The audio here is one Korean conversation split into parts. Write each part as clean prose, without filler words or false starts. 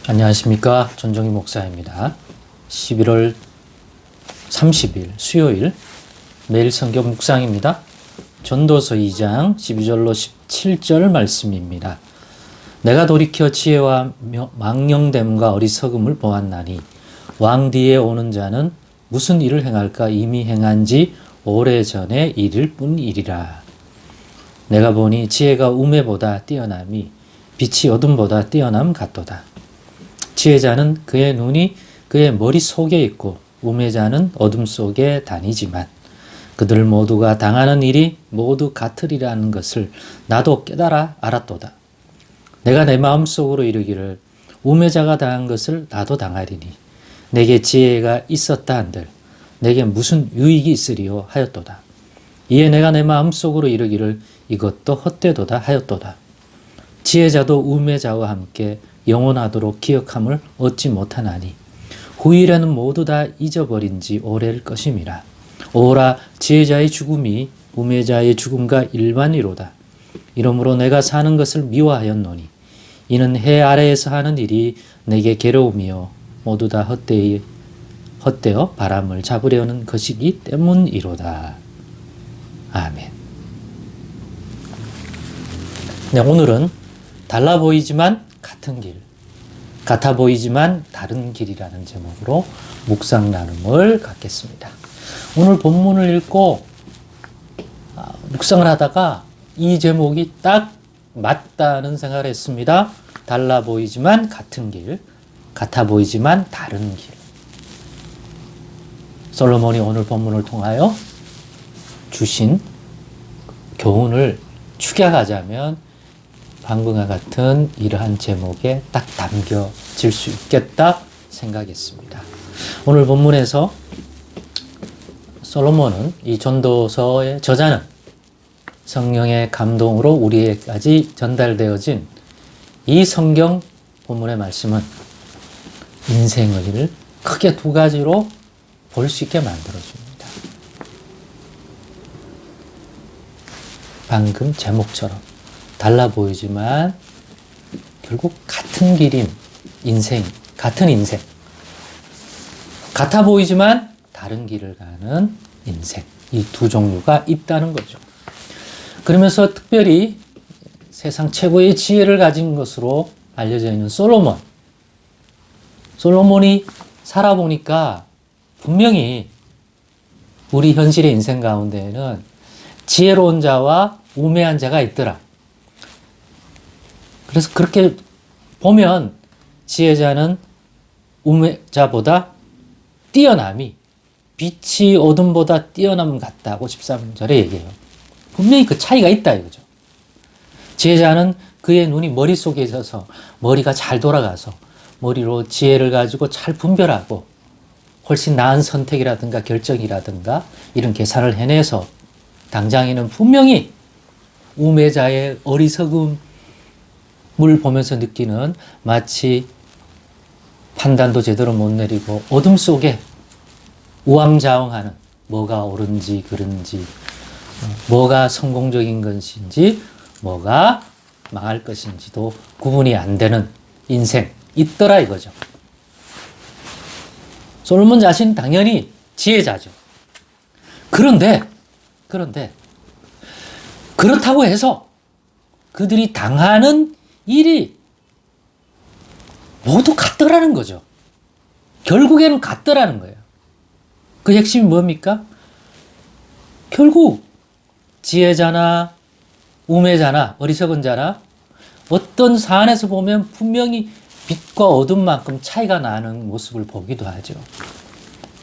안녕하십니까. 전종희 목사입니다. 11월 30일 수요일 매일 성경 묵상입니다. 전도서 2장 12절로 17절 말씀입니다. 내가 돌이켜 지혜와 망령됨과 어리석음을 보았나니 왕 뒤에 오는 자는 무슨 일을 행할까 이미 행한 지 오래전의 일일 뿐이리라. 내가 보니 지혜가 우매보다 뛰어남이 빛이 어둠보다 뛰어남 같도다. 지혜자는 그의 눈이 그의 머릿속에 있고 우매자는 어둠 속에 다니지만 그들 모두가 당하는 일이 모두 같으리라는 것을 나도 깨달아 알았도다. 내가 내 마음속으로 이르기를 우매자가 당한 것을 나도 당하리니 내게 지혜가 있었다 한들 내게 무슨 유익이 있으리요 하였도다. 이에 내가 내 마음속으로 이르기를 이것도 헛되도다 하였도다. 지혜자도 우매자와 함께 영원하도록 기억함을 얻지 못하나니 후일에는 모두 다 잊어버린 지 오래일 것임이라. 오라 지혜자의 죽음이 우매자의 죽음과 일반이로다. 이러므로 내가 사는 것을 미워하였노니 이는 해 아래에서 하는 일이 내게 괴로움이요 모두 다 헛되어 바람을 잡으려는 것이기 때문이로다. 아멘. 네, 오늘은 달라 보이지만 같은 길, 같아 보이지만 다른 길이라는 제목으로 묵상 나눔을 갖겠습니다. 오늘 본문을 읽고 묵상을 하다가 이 제목이 딱 맞다는 생각을 했습니다. 달라 보이지만 같은 길, 같아 보이지만 다른 길. 솔로몬이 오늘 본문을 통하여 주신 교훈을 축약하자면 방금과 같은 이러한 제목에 딱 담겨질 수 있겠다 생각했습니다. 오늘 본문에서 솔로몬은 이 전도서의 저자는 성령의 감동으로 우리에게까지 전달되어진 이 성경 본문의 말씀은 인생을 크게 두 가지로 볼 수 있게 만들어줍니다. 방금 제목처럼 달라 보이지만 결국 같은 길인 인생, 같은 인생. 같아 보이지만 다른 길을 가는 인생. 이 두 종류가 있다는 거죠. 그러면서 특별히 세상 최고의 지혜를 가진 것으로 알려져 있는 솔로몬. 솔로몬이 살아보니까 분명히 우리 현실의 인생 가운데에는 지혜로운 자와 우매한 자가 있더라. 그래서 그렇게 보면 지혜자는 우매자보다 뛰어남이 빛이 어둠보다 뛰어남 같다고 13절에 얘기해요. 분명히 그 차이가 있다 이거죠. 지혜자는 그의 눈이 머릿속에 있어서 머리가 잘 돌아가서 머리로 지혜를 가지고 잘 분별하고 훨씬 나은 선택이라든가 결정이라든가 이런 계산을 해내서 당장에는 분명히 우매자의 어리석음을 보면서 느끼는 마치 판단도 제대로 못 내리고 어둠 속에 우왕좌왕하는 뭐가 옳은지 그른지 뭐가 성공적인 것인지 뭐가 망할 것인지도 구분이 안 되는 인생 있더라 이거죠. 솔로몬 자신 당연히 지혜자죠. 그런데 그렇다고 해서 그들이 당하는 일이 모두 같더라는 거죠. 결국에는 같더라는 거예요. 그 핵심이 뭡니까? 결국 지혜자나 우매자나 어리석은 자나 어떤 사안에서 보면 분명히 빛과 어둠만큼 차이가 나는 모습을 보기도 하죠.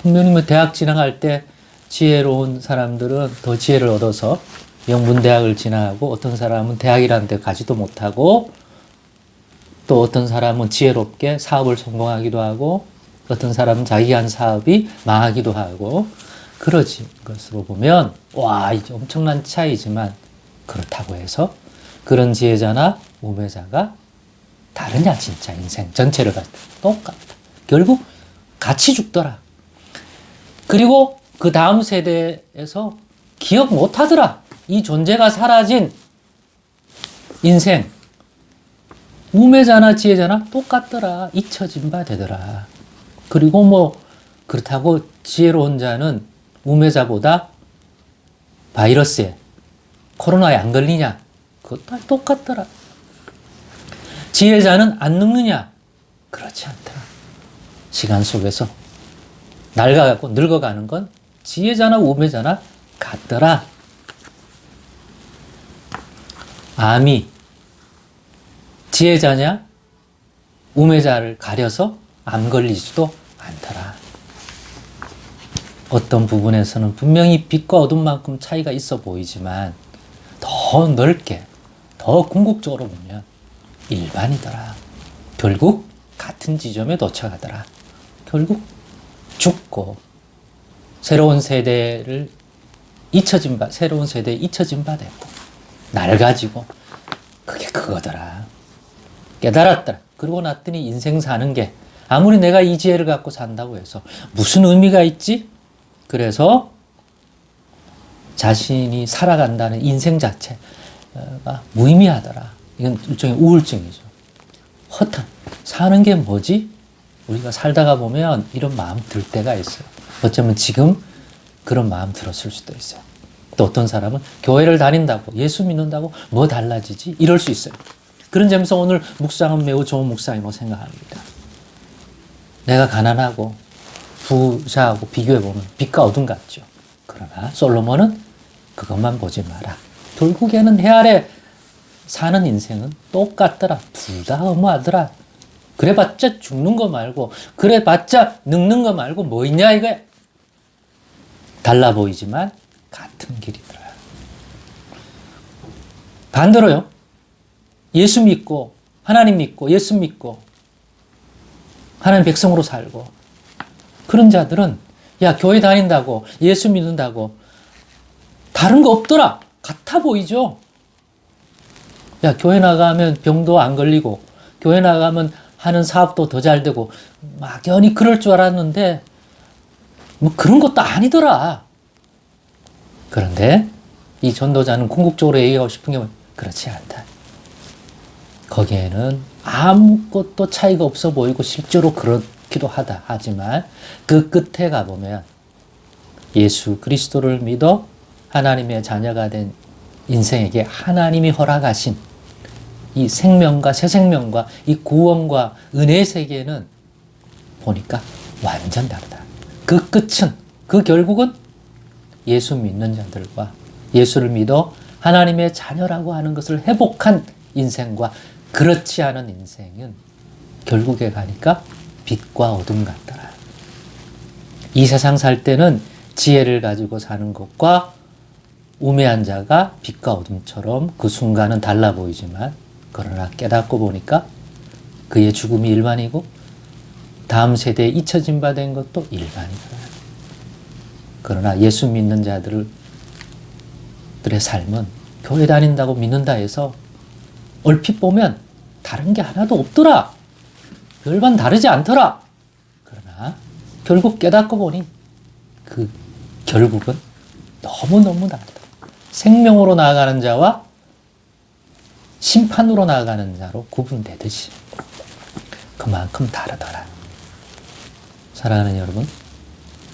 분명히 대학 진학할 때 지혜로운 사람들은 더 지혜를 얻어서 명문대학을 진학하고 어떤 사람은 대학이라는 데 가지도 못하고 또 어떤 사람은 지혜롭게 사업을 성공하기도 하고 어떤 사람은 자기 한 사업이 망하기도 하고 그러지 것으로 보면 와 이제 엄청난 차이지만 그렇다고 해서 그런 지혜자나 우매자가 다르냐 진짜 인생 전체를 갖다 똑같다. 결국 같이 죽더라. 그리고 그 다음 세대에서 기억 못하더라. 이 존재가 사라진 인생 우매자나 지혜자나 똑같더라. 잊혀진 바 되더라. 그리고 뭐 그렇다고 지혜로운 자는 우매자보다 바이러스에 코로나에 안 걸리냐? 그것도 똑같더라. 지혜자는 안 늙느냐? 그렇지 않더라. 시간 속에서 낡아가고 늙어가는 건 지혜자나 우매자나 같더라. 암이 지혜자냐 우매자를 가려서 암 걸리지도 않더라. 어떤 부분에서는 분명히 빛과 어둠만큼 차이가 있어 보이지만 더 넓게, 더 궁극적으로 보면 일반이더라. 결국 같은 지점에 도착하더라. 결국 죽고 새로운 세대에 잊혀진 바 되고 낡아지고 그게 그거더라. 깨달았더라. 그러고 났더니 인생 사는 게 아무리 내가 이 지혜를 갖고 산다고 해서 무슨 의미가 있지? 그래서 자신이 살아간다는 인생 자체가 무의미하더라. 이건 일종의 우울증이죠. 허탄. 사는 게 뭐지? 우리가 살다가 보면 이런 마음 들 때가 있어요. 어쩌면 지금 그런 마음 들었을 수도 있어요. 또 어떤 사람은 교회를 다닌다고, 예수 믿는다고 뭐 달라지지? 이럴 수 있어요. 그런 점에서 오늘 묵상은 매우 좋은 묵상이라고 생각합니다. 내가 가난하고 부자하고 비교해보면 빛과 어둠 같죠. 그러나 솔로몬은 그것만 보지 마라. 결국에는 해 아래 사는 인생은 똑같더라. 둘 다 허무하더라. 그래봤자 죽는 거 말고, 그래봤자 늙는 거 말고 뭐 있냐 이거야. 달라 보이지만 같은 길이더라. 반대로요. 예수 믿고 하나님 믿고 예수 믿고 하나님 백성으로 살고 그런 자들은 야 교회 다닌다고 예수 믿는다고 다른 거 없더라. 같아 보이죠. 야 교회 나가면 병도 안 걸리고 교회 나가면 하는 사업도 더 잘 되고 막연히 그럴 줄 알았는데 뭐 그런 것도 아니더라. 그런데 이 전도자는 궁극적으로 얘기하고 싶은 게 그렇지 않다. 거기에는 아무것도 차이가 없어 보이고 실제로 그렇기도 하다. 하지만 그 끝에 가보면 예수 그리스도를 믿어 하나님의 자녀가 된 인생에게 하나님이 허락하신 이 생명과 새 생명과 이 구원과 은혜의 세계는 보니까 완전 다르다. 그 끝은, 그 결국은 예수 믿는 자들과 예수를 믿어 하나님의 자녀라고 하는 것을 회복한 인생과 그렇지 않은 인생은 결국에 가니까 빛과 어둠 같더라. 이 세상 살 때는 지혜를 가지고 사는 것과 우매한 자가 빛과 어둠처럼 그 순간은 달라 보이지만 그러나 깨닫고 보니까 그의 죽음이 일반이고 다음 세대에 잊혀진 바 된 것도 일반이더라. 그러나 예수 믿는 자들의 삶은 교회 다닌다고 믿는다 해서 얼핏 보면 다른 게 하나도 없더라. 별반 다르지 않더라. 그러나 결국 깨닫고 보니 그 결국은 너무너무 다르다. 생명으로 나아가는 자와 심판으로 나아가는 자로 구분되듯이 그만큼 다르더라. 사랑하는 여러분,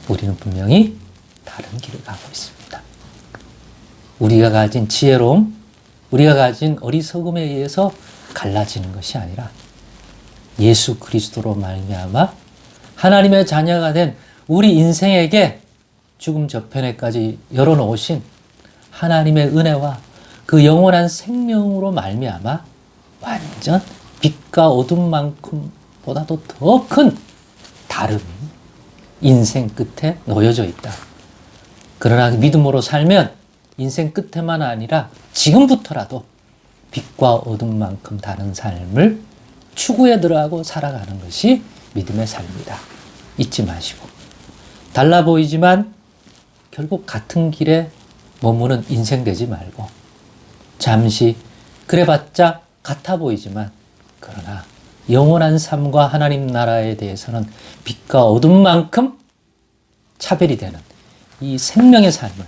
우리는 분명히 다른 길을 가고 있습니다. 우리가 가진 지혜로움, 우리가 가진 어리석음에 의해서 갈라지는 것이 아니라 예수 그리스도로 말미암아 하나님의 자녀가 된 우리 인생에게 죽음 저편에까지 열어놓으신 하나님의 은혜와 그 영원한 생명으로 말미암아 완전 빛과 어둠만큼 보다도 더 큰 다름이 인생 끝에 놓여져 있다. 그러나 믿음으로 살면 인생 끝에만 아니라 지금부터라도 빛과 어둠만큼 다른 삶을 추구해 들어가고 살아가는 것이 믿음의 삶이다. 잊지 마시고 달라 보이지만 결국 같은 길에 머무는 인생 되지 말고 잠시 그래봤자 같아 보이지만 그러나 영원한 삶과 하나님 나라에 대해서는 빛과 어둠만큼 차별이 되는 이 생명의 삶을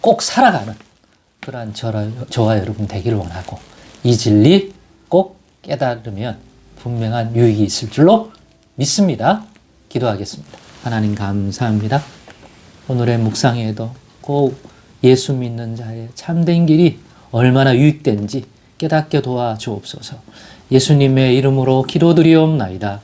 꼭 살아가는 그러한 저와 여러분 되기를 원하고 이 진리 꼭 깨달으면 분명한 유익이 있을 줄로 믿습니다. 기도하겠습니다. 하나님 감사합니다. 오늘의 묵상에도 꼭 예수 믿는 자의 참된 길이 얼마나 유익된지 깨닫게 도와주옵소서. 예수님의 이름으로 기도드리옵나이다.